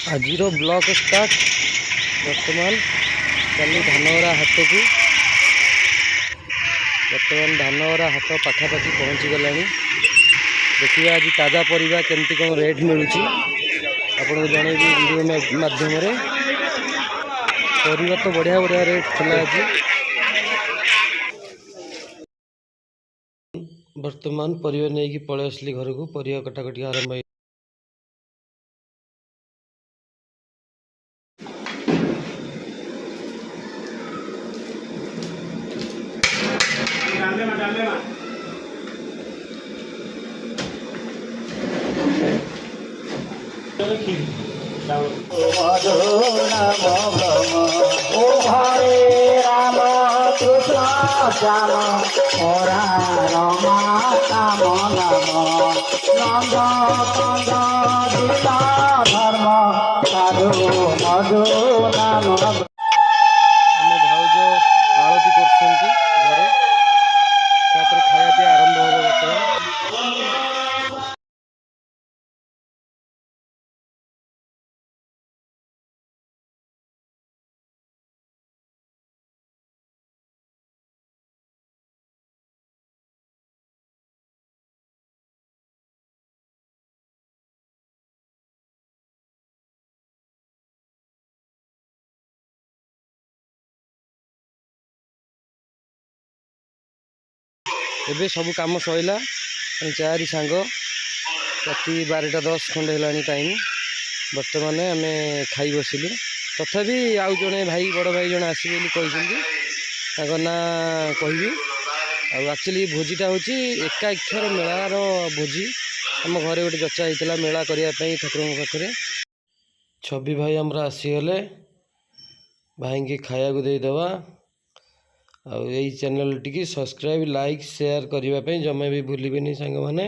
आज block start बर्तमान चलू धानवरा हाट को बर्तमान धानवरा हाट पाखापाखि पहुँची गला। देखिए आज ताजा परिबा केमती कौन रेट मिलूँ आपको जनइबी वीडियो माध्यम परिबा तो बढ़िया बढ़िया रेट थिला। आज बर्तमान परिबा नहीं कि पलि आसली घर को परिबा कटाकटी आरंभ। ओ हरे राम कृष्ण श्याम ओरा रमा राम नाम नंद कंद गीता धर्म साधु मधु नाम। आम भाउज आरती कर घरे खाया पीया आरंभ हो बर्तमान। एबे सब कम सैला चारि सांग राति 12:10 खंडे है टाइम। बर्तमान आम खाई बसिलु तथापि आउ जड़े भाई बड़ भाई जड़े आसबे ना कहबी। एक्चुअली भोजीटा हूँ एकाक्षर मेलार भोजी आम घरे गोटे जचा होता मेला करने ठाकुर पाखे। छवि भाई आमर आसीगले भाई की खाया को देदबा। आई चैनल टी सब्सक्राइब लाइक शेयर करने जमा भी भूलिए सांग मैंने।